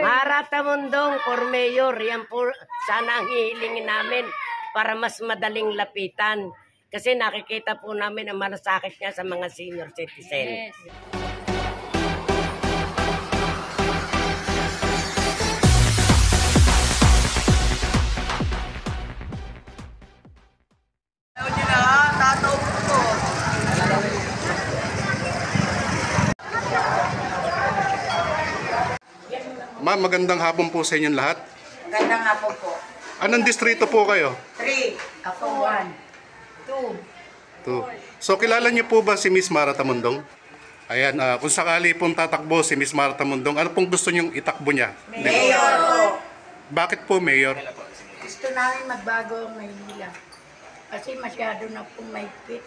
Marata Mundong for mayor, yan po sana ang hihilingin namin para mas madaling lapitan. Kasi nakikita po namin ang malasakit niya sa mga senior citizen. Yes. Ma'am, magandang hapon po sa inyong lahat. Magandang hapon po. Anong distrito po kayo? 3. Ako 1. 2. So, kilala niyo po ba si Miss Mara Tamundong? Ayan, kung sakali pong tatakbo si Miss Mara Tamundong, ano pong gusto niyong itakbo niya? Mayor po. Bakit po, Mayor? Gusto namin magbago ang Maynila. Kasi masyado na pong maigpit.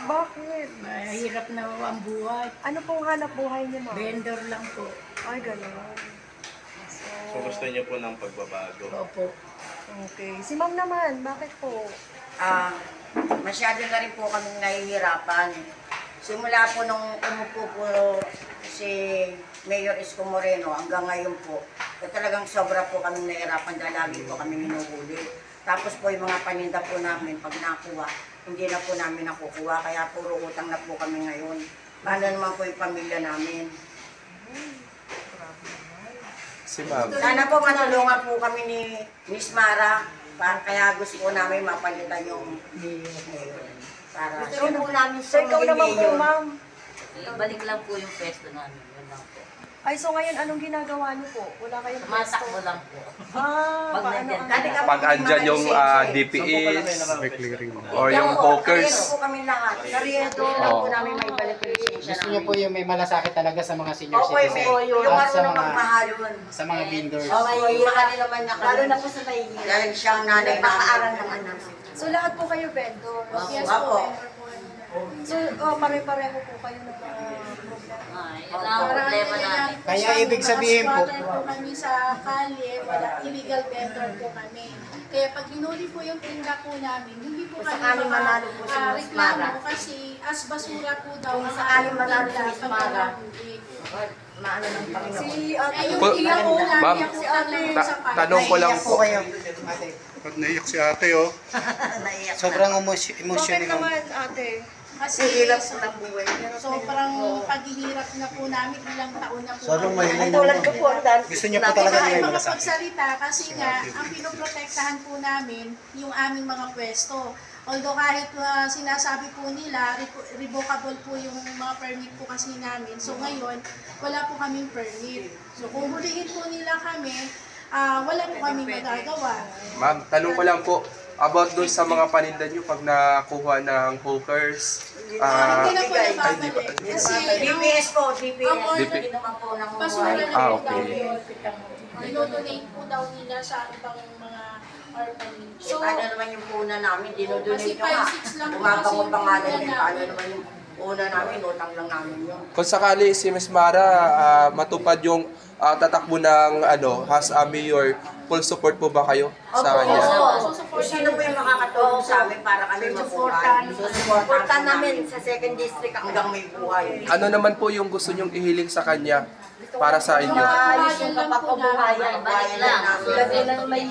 Bakit? Mahirap na ang buhay. Ano pong hanap buhay niyo, ma'am? Vendor lang po. Ay, gano'n. So gusto niyo po ng pagbabago? Opo. Okay. Si ma'am naman, bakit po? Masyado na rin po kami nahihirapan. Simula po nung umupo po si Mayor Isko Moreno hanggang ngayon po, talagang sobra po kami nahihirapan dahil lagi po kami hinuhuli. Tapos po yung mga paninda po namin, pag nakuha, hindi na po namin nakukuha, kaya puro utang na po kami ngayon. Paano naman po yung pamilya namin? Si Ma'am. Sana po matulungan po kami ni Miss Mara, kaya gusto po namin mapalitan yung mayor. Para gusto po namin So, ikaw naman po, ma'am. Balik lang po yung pwesto namin. Yun lang po. Ay, so ngayon, anong ginagawa niyo po? Wala kayong Tumatakbo lang po. Pag nandyan. Pag andyan yung DPS May clearing. or yung Karyedo hawkers. po kami lahat. Karyedo lang po namin may balik yung lisensya Gusto niyo po yung may malasakit talaga sa mga senior Opo, citizen? yung At ano na magmahalon. sa mga vendors? May mahal naman na kami. Lalo na po sa Maynila. Dahil siyang nanay nakaaral naman namin. So, lahat po kayo vendor? Yes po. So, pare-pareho po kayo ng mga problema? Yun lang ang problema namin. Kaya ibig sabihin po, po kami sa kalye, wala, illegal vendor po kami. Kaya pag hinuli po yung tinda po namin, hindi po kami sakaling manalo po si Miss Mara. reklamo kasi as basura po daw ang sakaling manalo si tinda Miss pag Mara. nahuli. Maano ng Panginoon. Si ate, Ay, yung Po- iyak po Ma'am, namin po kami sa kalye. Tanong ko lang naiiyak po. po kayo. Ate, At naiyak si ate, oh. Naiyak na. sobrang bakit emotional. naman, ate? Kasi Hirap po ng buhay. sobrang paghihirap na po namin, ilang taon na po. Sobrang mahirap. Tulad ko po, Gusto niyo po talaga Kaya yung may mga malasakit? pagsalita kasi nga, ang pinoprotektahan po namin yung aming mga pwesto. Although kahit sinasabi po nila, revocable po yung mga permit po kasi namin. So ngayon, wala po kaming permit. So kung hulihin po nila kami, wala po kaming magagawa. Ma'am, tanong ko lang po about doon sa mga paninda nyo pag nakuha ng hawkers. Hindi na po hindi pa. nababalik. Kasi DPS po, DPS. Opo, Hindi naman po ng basura na Ah, po daw okay. yun. Dinodonate po daw nila sa ibang mga orphanage. So, Paano naman yung puna namin? Dinodonate Kasi nyo nga. 5-6 lang po Umabangon kasi pangalan yung din. puna Paano namin. naman yung una namin? Utang lang namin yun. Kung sakali si Miss Mara matupad yung tatakbo ng House Mayor, full support po ba kayo sa kanya? Kung sino po yung makakatulong sa amin para kami mabuhay? Susuportahan namin sa 2nd District hanggang may buhay. Ano naman po yung gusto nyong ihiling sa kanya para sa inyo? Maayos yung kapagkabuhayan. Balik lang.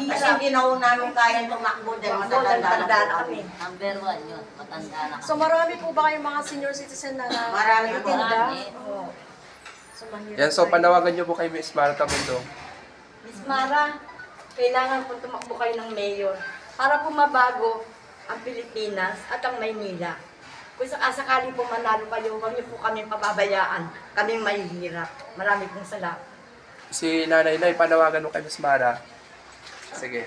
Kasi hindi na ho namin kaya tumakbo dahil matatanda na kami. Number 1 yun. Matanda na So, marami po ba kayong mga senior citizen na Marami po. Marami. So, mahirap. Yan, so panawagan nyo po kay Miss Mara Tamundong. Miss Mara, kailangan po tumakbo kayo ng mayor para po mabago ang Pilipinas at ang Maynila. Kung sakasakali po manalo kayo, huwag niyo po kami pababayaan. Kami mahihirap. Marami pong salamat. Si Nanay Nay, panawagan mo kay Miss Mara. Sige.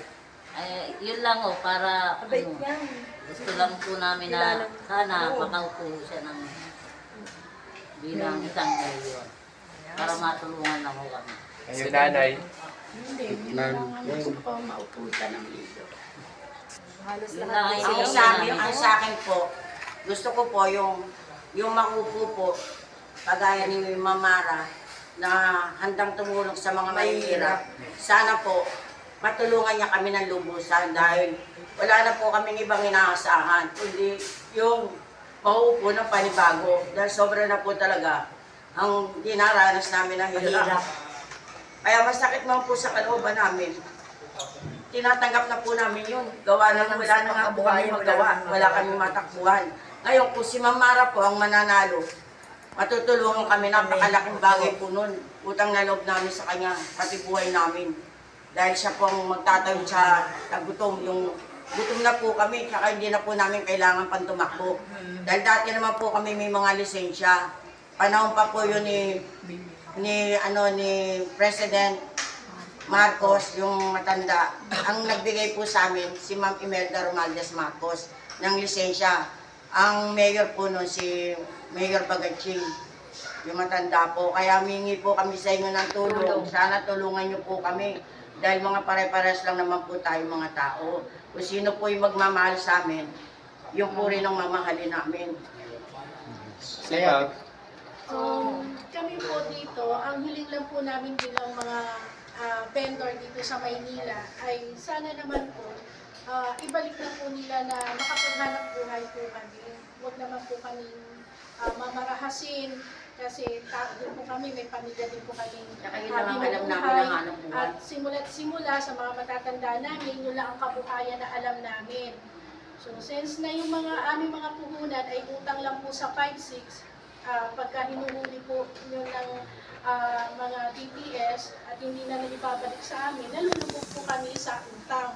Yun lang para Abay ano, yan. gusto lang po namin na sana makaupo siya ng bilang isang mayor. Para matulungan na mo kami. Si Nanay. Hindi, kailangan po pa mauputan ng mayor. Halos Yun lahat. lang ang Ang sa akin po, gusto ko po yung makupo po, kagaya ni Mamara, na handang tumulong sa mga mahihirap. Sana po, matulungan niya kami ng lubusan dahil wala na po kaming ibang inaasahan, kundi yung mauupo ng panibago dahil sobra na po talaga ang dinaranas namin ng hirap. Kaya masakit man po sa kalooban namin. Tinatanggap na po namin yun. Gawa na wala na nga po kami magawa. Wala kami matakbuhan. Ngayon, kung si Ma'am Mara po ang mananalo, matutulungan kami, napakalaking bagay po nun. Utang na loob namin sa kanya, pati buhay namin. Dahil siya po ang magtatawid sa tagutom. Yung gutom na po kami, tsaka hindi na po namin kailangan pang tumakbo. Dahil dati naman po kami may mga lisensya. Panahon pa po yun ni President Marcos, yung matanda. Ang nagbigay po sa amin, si Ma'am Imelda Romaldez Marcos, ng lisensya. Ang mayor po nun, si Mayor Bagaching, yung matanda po. Kaya humingi po kami sa inyo ng tulong. Sana tulungan niyo po kami. Dahil mga pare-pares lang naman po tayo mga tao. Kung sino po yung magmamahal sa amin, yung po rin ang mamahalin namin. Kaya, Kami po dito, ang hiling lang po namin bilang mga vendor dito sa Maynila ay sana naman po ibalik na po nila na makapaghanap buhay po kami. Huwag naman po kami mamarahasin kasi din po kami, may pamilya din po kami. Saka yun lang ang alam namin ang hanap buhay. At simula't simula sa mga matatanda namin, yun lang ang kabuhayan na alam namin. So since na yung aming mga puhunan ay utang lang po sa 5-6, pagka hinuhuli po nyo ng mga DPS at hindi na ibabalik sa amin, nalulubog po kami sa utang.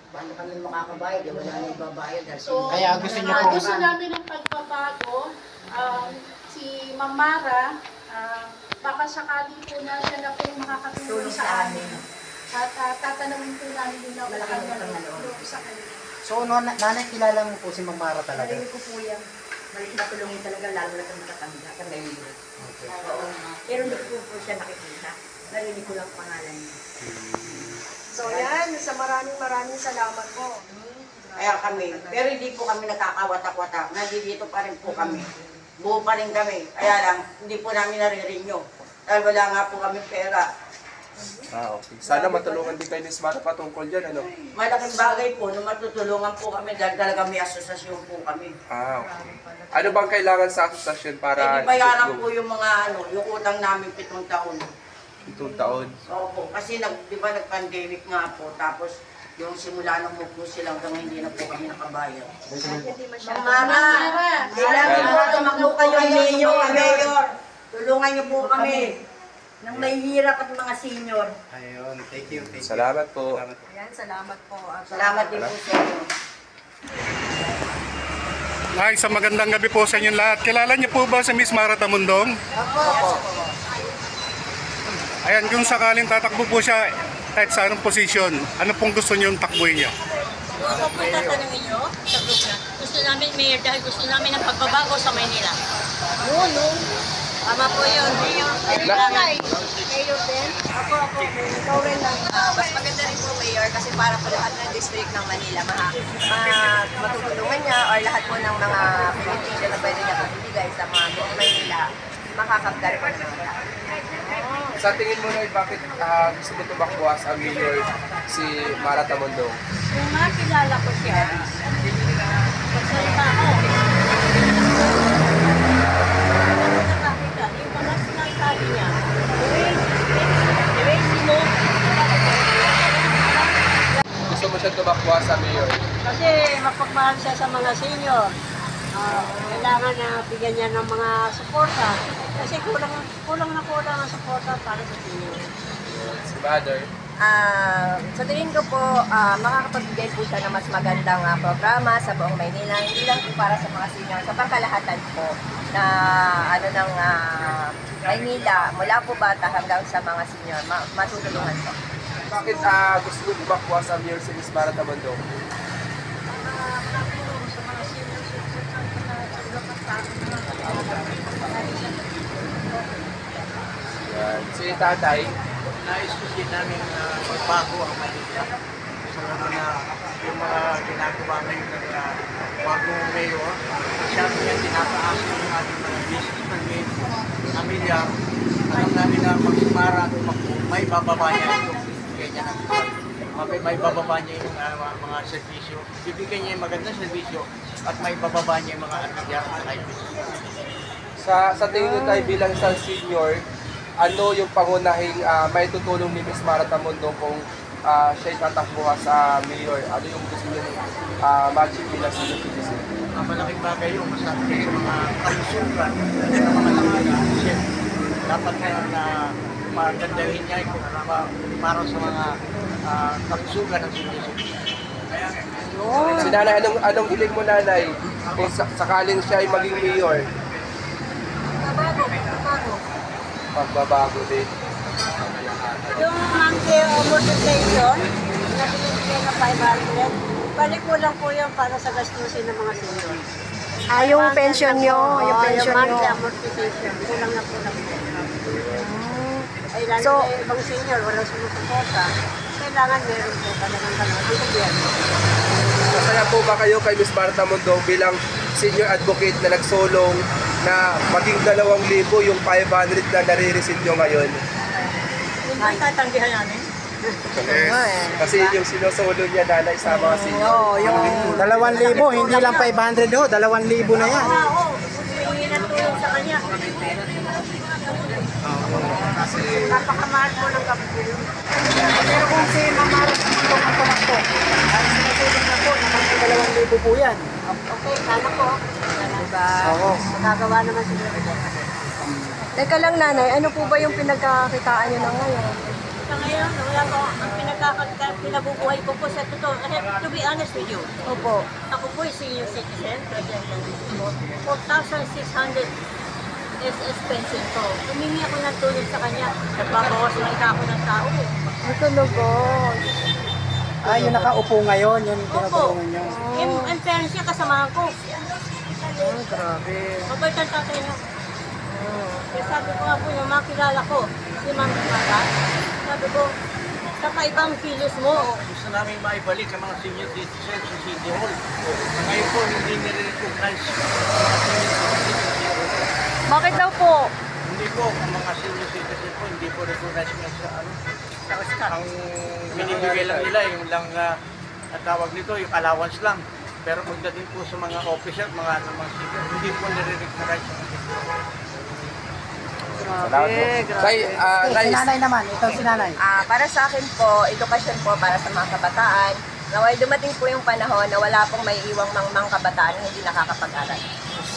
Paano kami makakabayad? Wala na ibabayad. So, Kaya gusto niyo po- gusto namin ng pagbabago. Si Ma'am Mara, baka sakali po na siya na po makakatulong sa amin. At tatanawin po namin yung nautang na loob sa kanila. So, nanay, kilala mo po si Ma'am Mara talaga? Narinig ko po yan. Balik na tulungin talaga, lalo na sa matatanda, sa ngayon. Pero hindi ko po siya nakikita. Narinig ko lang pangalan niya. So yan, sa maraming salamat po. Kaya kami, pero hindi po kami nakakawatak-watak. Nandito pa rin po kami. Buo pa rin kami. Kaya lang, hindi po namin nare-renew. Dahil wala nga po kami pera. okay. Sana matulungan din kayo ni Smara patungkol dyan, ano? Malaking bagay po na matutulungan po kami dahil talaga may asosasyon po kami. Okay. Ano bang kailangan sa asosasyon para... Hindi bayaran po yung mga yung utang namin 7 taon. 7 taon. Opo, kasi di ba nag-pandemic nga po, tapos yung simula nang po silang hanggang hindi na po kami nakabayad. Ma'am Mara, kailangan po tumakbo kayo mayor. Tulungan niyo po kami. Nang may hirap at mga senior. Ayun, thank you. Salamat po. Yan, salamat po. Salamat din po sa inyo. Ay, sa magandang gabi po sa inyong lahat. Kilala niyo po ba si Miss Mara Tamundong? Opo. Ayan, kung sakaling tatakbo po siya kahit sa anong posisyon, ano pong gusto niyong takbuhin niya? Ako po tatanungin nyo sa group na. Gusto namin mayor dahil gusto namin ng pagbabago sa Maynila. Tama po yun. Mayor din? Ako, ikaw rin lang. Mas maganda rin po, Mayor, kasi para po lahat ng district ng Manila, matutulungan niya or lahat po ng mga beneficio na pwede niya pagbibigay sa mga buong Manila, makakabdar po ng mga tao. Sa tingin mo na bakit gusto mo tumakbo as a mayor si Mara Tamundong? Kung makilala ko siya, magsalita ako. Nakakita, yung mga sinasabi niya, sino? Gusto mo siya tumakbo as a mayor? Kasi mapagmahal siya sa mga senior. Kailangan na bigyan niya ng mga suporta. Kasi kulang ang suporta para sa senior. Si Mother? Sa tingin ko po, makakapagbigay po siya ng mas magandang programa sa buong Maynila, hindi lang po para sa mga senior, sa pangkalahatan po na ng Maynila, mula po bata hanggang sa mga senior, matutulungan po. Bakit gusto mo tumakbo as a mayor si Miss Mara Tamundong? Yan. Si tatay? Nais ko din namin magbago ang Manila. So, na yung mga ginagawa ngayon ng bagong mayor, masyado yan tinataas yung ating mga businessman ng pamilya. Alam namin na pag Mara tumakbo, may bababa niya yung bibigay niya ng may bababa niya yung mga servisyo. Bibigyan niya yung magandang servisyo at may bababa niya yung mga niya. Sa tingin mo tayo bilang isang senior, ano yung pangunahing may tutulong ni Miss Mara Tamundong kung siya'y tatakbo sa mayor? Ano yung gusto niyo ma-achieve bilang senior citizen? Malaking bagay yung masabi sa mga kalusugan sa mga langaga. Kasi dapat na magandahin niya para sa mga kalusugan ng sinisip. Si nanay, anong hiling mo nanay kung sakaling siya ay maging mayor? Pagbabago din. Yung monthly amortization, na binibigyan ng 500, balik ko lang po yun para sa gastusin ng mga senior. Yung pension nyo, yung pension Yung nyo. monthly amortization, kulang na po lang po. Ay, lalo So- na ibang senior, walang sumusuporta. Kailangan meron po talagang gano'n ang gobyerno. Masaya po ba kayo kay Miss Mara Tamundong bilang senior advocate na nagsolong na maging 2,000 yung 500 na nare-receive nyo ngayon? Hindi ba tatanggihan namin? Kasi yung sinosolo niya nanay sa mga senior. Oo, yung 2,000, hindi lang 500 ho, 2,000 na yan. Oo, humingi ng tulong sa kanya. Napakamahal po ng kapatid. Pero kung si Mamara Tamundong ang tumakbo, ay sinusulong na po, naman 2,000 po yan. Okay, sana po. diba? Oo. Magagawa naman siguro. Teka lang nanay, ano po ba yung pinagkakakitaan nyo na ngayon? Sa ngayon, wala ko, ang pinabubuhay ko po sa totoo. Kasi to be honest with you, Opo. ako po ay senior citizen, president ng district. 4,600 SS pension ko. Humingi ako ng tulong sa kanya. Nagbabawas na ako ng tao. Ito logo. Yung nakaupo ngayon, yung Opo. tinutulungan nyo. Ang parents niya kasamahan ko. Grabe. Mabait ang tatay niya. Kaya sabi ko nga po, yung mga kilala ko, si Ma'am Mata, sabi ko, sa kaibang kilos mo, Gusto namin maibalik ang mga senior citizens sa City Hall. Na ngayon po, hindi nire-recognize ang mga senior citizens sa City Hall. Bakit daw po? Hindi po, ang mga senior citizen po, hindi po recognize nga sa ano. Ang binibigay lang nila, yung lang at tawag nito, yung allowance lang. Pero pagdating po sa mga officer, mga senior, hindi po nire-recognize ang mga senior. Grabe, Nay, Si nanay naman, ito si nanay. Para sa akin po, edukasyon po para sa mga kabataan. Naway dumating po yung panahon na wala pong may iwang mga kabataan na hindi nakakapag-aral.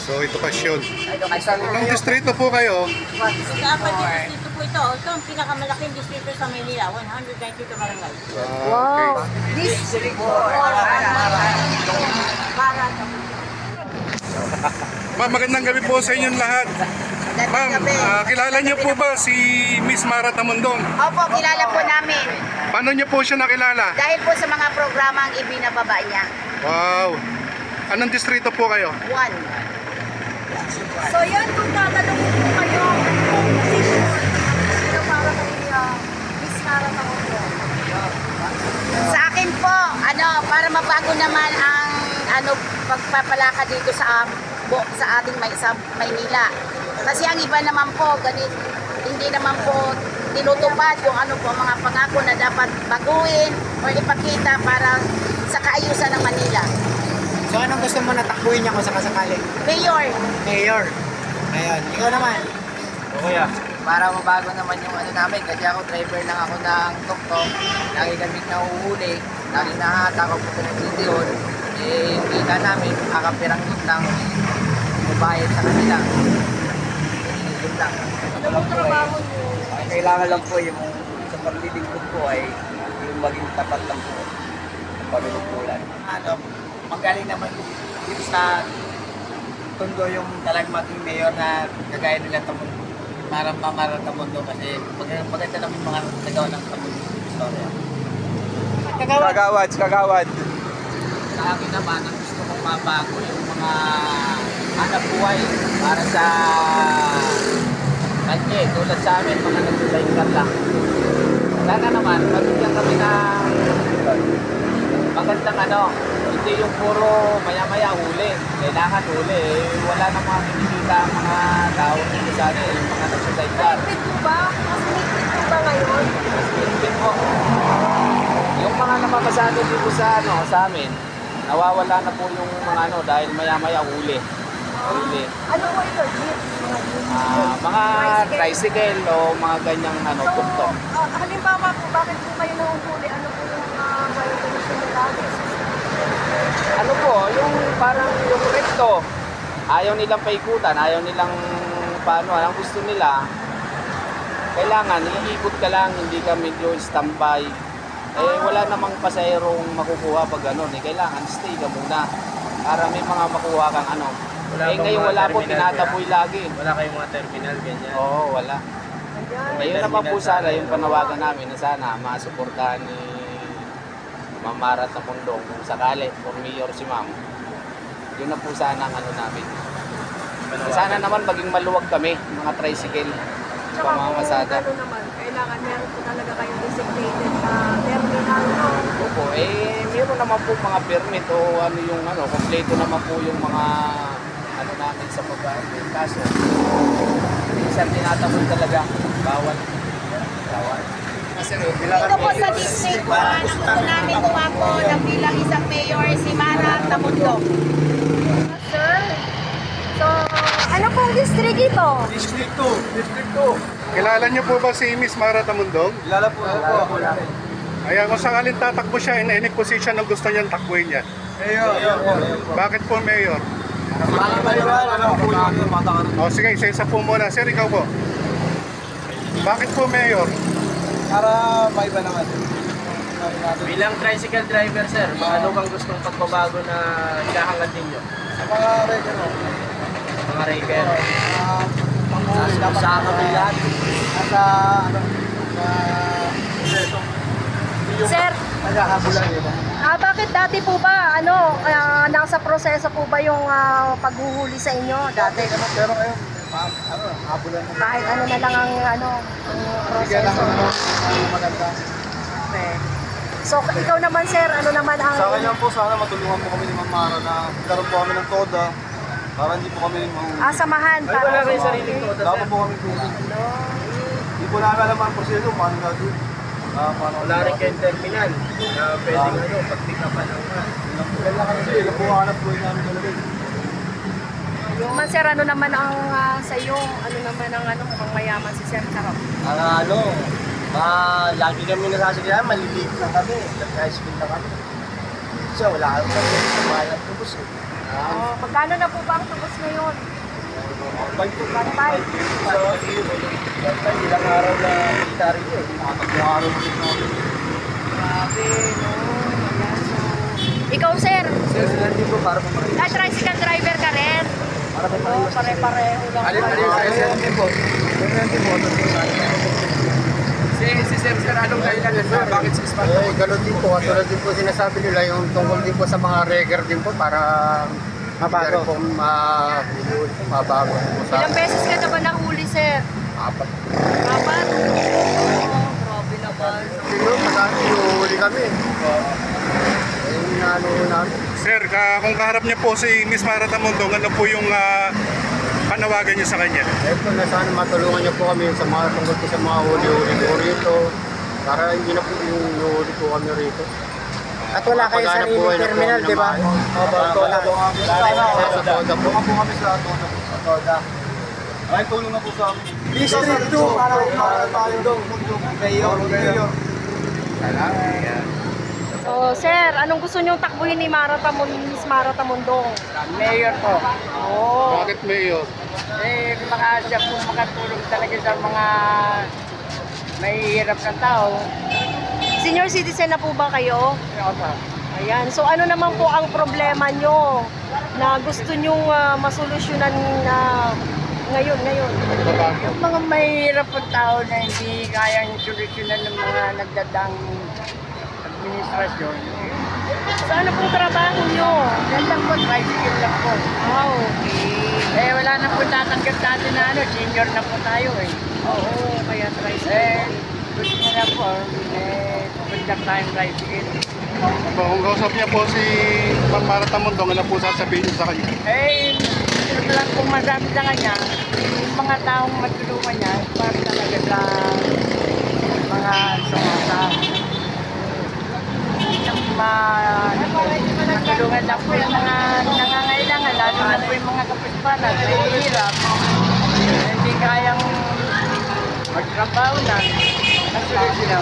So, edukasyon. Edukasyon. Ilang distrito po kayo? sa apat na distrito po ito, ito ang pinakamalaking distrito sa Maynila, 192 barangay. Okay. District 4. Ma'am, magandang gabi po sa inyong lahat. Ma'am, kilala niyo po ba si Miss Mara Tamundong? Opo, kilala po namin. Paano niyo po siya nakilala? Dahil po sa mga programa ang ibinababa niya. Wow. Anong distrito po kayo? 1. So yan, kung tatanungin po kayo, kung position, sino para kay Miss Mara Tamundong? Sa akin po, para mabago naman ang pagpapalakad dito sa ating sa Maynila. Kasi ang iba naman po, hindi naman po tinutupad yung mga pangako na dapat baguhin o ipakita para sa kaayusan ng Manila. So anong gusto mo natakbuhin niya kung sakasakali? Mayor, Mayor. Ayun, ikaw naman. Para mabago naman yung namin, kasi ako driver lang ako ng tok-tok, lagi kami nahuhuli, lagi nahatak ako po ng City Hall, yung kita namin, kakapirang lang, mabayad sa kanila. Yun lang. Kailangan lang po yung sa paglilingkod po ay yung maging tapat lang po sa pamilingkuran. Magaling naman dito sa Tondo yung talagang maging mayor na kagaya nila Mara Tamundong kasi maganda naman yung mga nagawa ng Tamundong istorya. Kagawad. Sa akin naman, ang gusto kong mabago yung mga hanap buhay para sa kanya, tulad sa amin, mga nag-sidecar lang. Sana naman, mabigyan kami ng magandang hindi yung puro maya-maya huli. Kailangan huli. Wala na mga kinikita ang mga tao dito sa amin, yung mga nag-sidecar. May po ba? Mas may po ba ngayon? Hindi po. Yung mga napapasado dito sa amin, nawawala na po yung mga dahil maya-maya huli. Sarili. Ano po ito? Jeep? Mga jeep? Mga tricycle o mga ganyang tuktok. Halimbawa po, bakit po kayo nahuhuli? Ano po yung violation nila? Ano po, yung parang yung recto, ayaw nilang paikutan, ayaw nilang paano, ang gusto nila, kailangan iikot ka lang, hindi ka medyo standby. Wala namang pasahirong makukuha pag gano'n. Kailangan stay ka muna para may mga makuha kang ano. Ngayon wala po, tinataboy lagi. Wala kayong mga terminal, ganyan? Oo, wala. Ngayon naman po sana yung panawagan namin na sana masuportahan ni Ma'am Mara Tamundong kung sakali, for mayor si Ma'am. Yun na po sana ang ano namin. Sana naman maging maluwag kami, mga tricycle, mga masada. Ano naman, kailangan meron po talaga kayong designated na terminal, no? Opo, meron naman po mga permit o ano yung ano, kompleto naman po yung mga ano namin sa pagkain. Kaso, minsan tinatabon talaga, bawal. Dito po sa district 1, ang gusto namin tumakbo na bilang isang mayor si Mara Tamundong. Sir, so ano pong district ito? District 2. District 2. Kilala niyo po ba si Miss Mara Tamundong? Kilala po. Ayan, kung sakaling tatakbo siya in any position na gusto niyang takbuhin niya. Bakit po, Mayor? O sige, isa-isa po muna. Sir, ikaw po. Bakit po, Mayor? Para maiba naman. Bilang tricycle driver, sir, ano bang gustong pagbabago na ikahangad ninyo? Sa mga record mo. Mga raker. Sa kabilan. Nasa ano? Sir, Naghahabulan yun. bakit dati po ba, nasa proseso po ba yung paghuhuli sa inyo dati? Pero ngayon, habulan mo. Kahit ano na lang ang Bigyan lang proseso. ng maganda. Okay. So, ikaw naman sir, ano naman ang... Sa akin lang po, sana matulungan po kami ni Ma'am Mara na magkaroon po kami ng toda para hindi po kami samahan. Ay, wala kayong sariling toda, dapat sir. po kami tulong. Hindi po namin alam ang proseso, paano gagawin. Wala rin kayong terminal na pwedeng pag-pick up ng Kailangan kasi, ilang po hanap po namin talaga. Yung man sir, ano naman ang sa iyo, ano naman ang mukhang mayaman si Sir Charot? Lagi kami nasasaglihan, maliliit lang kami. Nag-high school na kami. So, wala kami sa mahal ng tubos. Magkano na po ba ang tubos ngayon? 1.5. So, ilang araw na kita rin yun. Nakatatlong araw na kita. Grabe, no? Ayan, so... Ikaw sir? Sir, sila din po para pumarin. Tricycle driver ka rin? Para pumarin. Pare-pareho lang. Alin po. Si Sir, anong dahilan sir? Bakit si Sparta? Ganun din po, katulad din po sinasabi nila yung tungkol din po sa mga record din po para mabago po mabago po sa Ilang beses ka na ba nahuli sir? 4. Apat? Grabe naman. Sino, magkano huli kami. Yung ano namin. Sir, kung kaharap niya po si Miss Mara Tamundong, ano po yung panawagan niyo sa kanya? Ito na sana matulungan niyo po kami sa mga tungkol po sa mga huli-huli po rito para hindi na po yung huli po kami rito. At wala kayo sa terminal, di ba? Toda po kami. Sa Toda po. Kami sa Toda. Ay, tulong na po sa amin. District 2 para Tamundong. Mayor. So sir, anong gusto niyong takbuhin ni Miss Mara Tamundong? Mayor po. Oo. Bakit, Mayor? Siya po makatulong talaga sa mga mahihirap na tao. Senior citizen na po ba kayo? Ayan. So ano naman po ang problema nyo na gusto nyong masolusyonan ngayon? Yung mga mahihirap na tao na hindi kayang solusyonan ng mga nagdadang administrasyon. So ano pong trabaho nyo? Yan lang po, tricycle lang po. Okay. Wala na po tatanggap natin na senior na po tayo eh. Oo, kaya tricycle. Gusto nyo na po, puntak tayong tricycle. Kung kausap niya po si Ma'am Mara Tamundong, ano po sasabihin niyo sa kanya? Ito lang pong masabi sa kanya, yung mga taong matulungan niya, para talaga sa mga sumasama. Matulungan lang po yung mga nangangailangan, lalo Ano po yung mga kapitbahay na hirap, hindi kayang magtrabaho na, nasulit sila.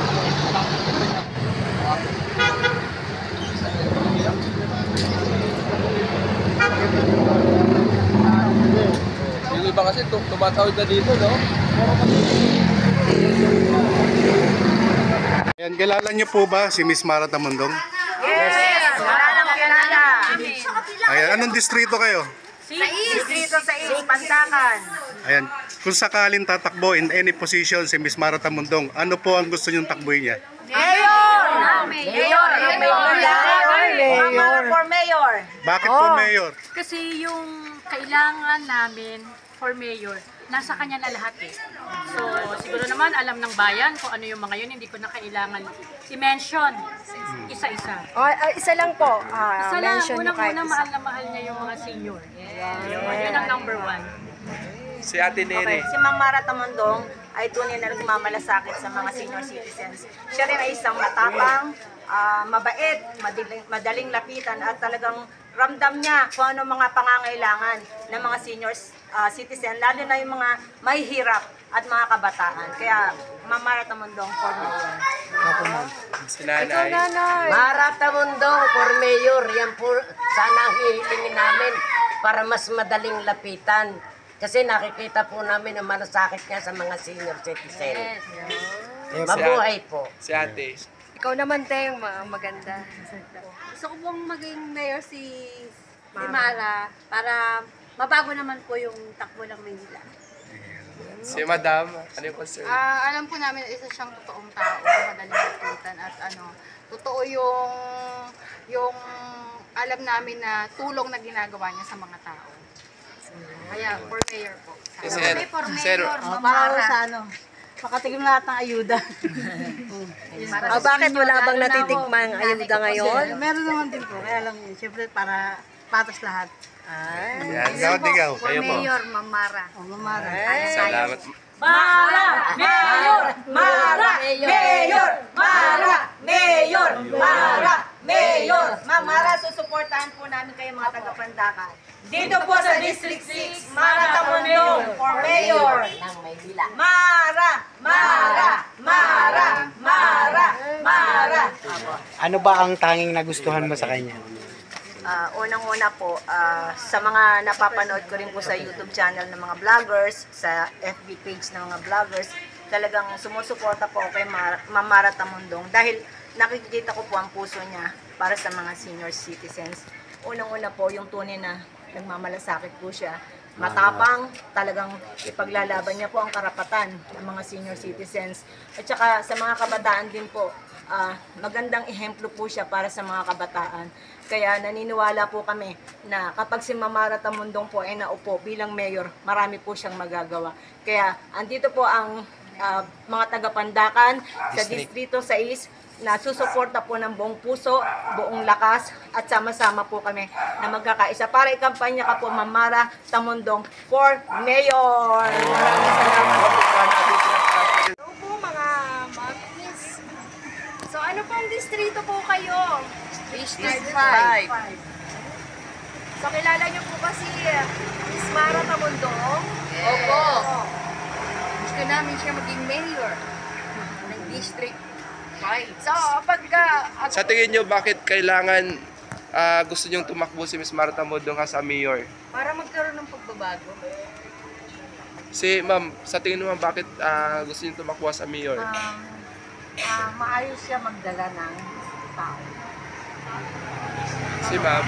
Yung iba kasi tumatawid na dito, no? Ayan, kilala niyo po ba si Miss Mara Tamundong? Yes! Kilala. Ayan, anong distrito kayo? Distrito sa Pandakan. Ayan, kung sakalin tatakbo in any position si Miss Mara Tamundong, ano po ang gusto niyong takbuhin niya? Mayor! Mayor! Mayor! For mayor. Bakit po mayor? Kasi yung kailangan namin for mayor, nasa kanya na lahat eh. So, siguro naman alam ng bayan kung ano yung mga yun, hindi ko na kailangan i-mention isa-isa. Isa lang po. Isa lang, unang-una mahal na mahal niya yung mga senior. Yun ang number one. Si Ate Nene. Si Ma'am Mara Tamundong ay tunay na nagmamalasakit sa mga senior citizens. Siya rin ay isang matapang, mabait, madaling lapitan at talagang ramdam niya kung ano mga pangangailangan ng mga seniors citizen, lalo na yung mga may hirap at mga kabataan. Kaya Ma'am Mara Tamundong for mayor. Si Nanay. Mara Tamundong for mayor, yan po sana ang hihilingin namin para mas madaling lapitan. Kasi nakikita po namin ang malasakit niya sa mga senior citizen. Mabuhay po. Si Ate. Ikaw naman, Teng, maganda. Gusto ko pong maging mayor si Mara para mabago naman po yung takbo ng Manila. Si Madam. Ano yung concern? Alam po namin na isa siyang totoong tao, madaling lapitan at totoo yung alam namin na tulong na ginagawa niya sa mga tao. Kaya for mayor po. Para sa makatigim lahat ng ayuda. Bakit wala bang natitikmang ayuda ngayon? Meron naman din po, kaya lang siyempre para patas lahat. Yan, digaw. For mayor, Ma'am Mara. Ma'am Mara. Salamat. Mara! Mayor! Mara! Mayor! Mara! Mayor! Mara! Mayor! Ma'am Mara, susuportahan po namin kayo mga taga-Pandakan. Dito po sa District 6, Mara Tamundong for mayor. Mara! Mara! Mara! Mara! Mara! Ano ba ang tanging nagustuhan mo sa kanya? Unang-una po, sa mga napapanood ko rin po sa YouTube channel ng mga vloggers, sa FB page ng mga vloggers, talagang sumusuporta po kay Ma'am Mara Tamundong dahil nakikita ko po ang puso niya para sa mga senior citizens. Unang-una po, yung tunay na nagmamalasakit po siya. Matapang, talagang ipaglalaban niya po ang karapatan ng mga senior citizens. At saka sa mga kabataan din po, magandang ehemplo po siya para sa mga kabataan. Kaya naniniwala po kami na kapag si Ma'am Mara Tamundong po ay naupo bilang mayor, marami po siyang magagawa. Kaya andito po ang mga taga-Pandakan sa Distrito 6 na susuporta po ng buong puso, buong lakas at sama-sama po kami na magkakaisa para ikampanya ka po Ma'am Mara Tamundong for mayor. Hello po mga maminis. So ano pong distrito po kayo? District 5. So kilala niyo po ba si Miss Mara Tamundong? Opo. Gusto namin siya maging mayor ng District 5. So pagka Sa tingin nyo, bakit kailangan gusto nyong tumakbo si Miss Mara Tamundong sa mayor? Para magkaroon ng pagbabago. Si Ma'am, sa tingin mo bakit gusto nyong tumakbo sa mayor? Maayos siya magdala ng tao. Si Ma'am?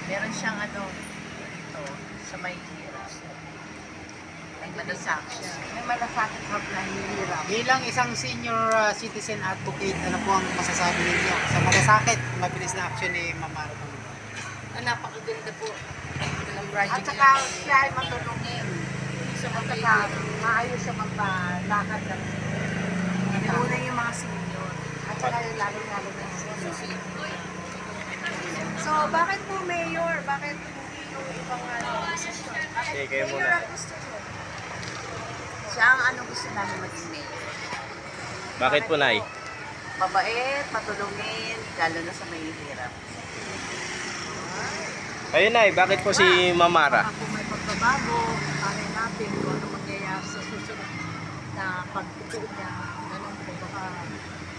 Meron siyang dito sa may hirap. May malasakit siya. May malasakit na hirap. Bilang isang senior citizen advocate, ano po ang masasabi ninyo sa malasakit, mabilis na action ni Ma'am Mara Tamundong? Napakaganda po ng project. At saka siya ay matulungin. Sa mga maayos siya magpalakad ng una yung mga senior. At saka lalo-lalo na yung senior. So bakit po mayor? Bakit hindi yung ibang posisyon? Bakit kayo mayor muna. ang gusto niyo? Siya ang gusto namin maging mayor. Bakit po, Nay? Mabait, matulungin, lalo na sa may hirap. Ayun na, bakit po si Mamara? Baka po may pagbabago, alay natin kung ano mangyayari sa susunod na pagpupo niya. Ganun po, baka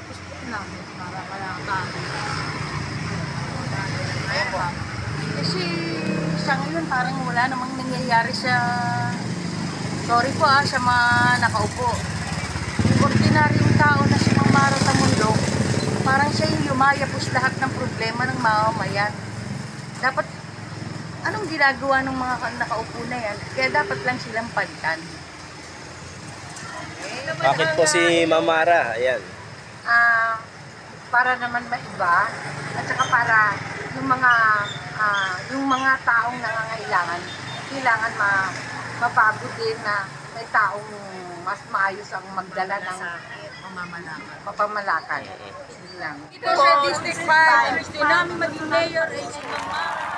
gusto namin para malakarin. Kasi sa ngayon parang wala namang nangyayari sa... Sorry po sa mga nakaupo. Yung ordinaryong tao na si Mara Tamundong, parang siya yung lumayapos lahat ng problema ng mamamayan. Dapat, anong ginagawa ng mga nakaupo na yan? Kaya dapat lang silang palitan. Bakit po si Mamara? Ayan. Para naman maiba at saka para yung mga taong nangangailangan kailangan mabago din na may taong mas maayos ang magdala ng pamamalakan. Yun lang. Ito sa District 5, gusto namin maging mayor ay si Mara.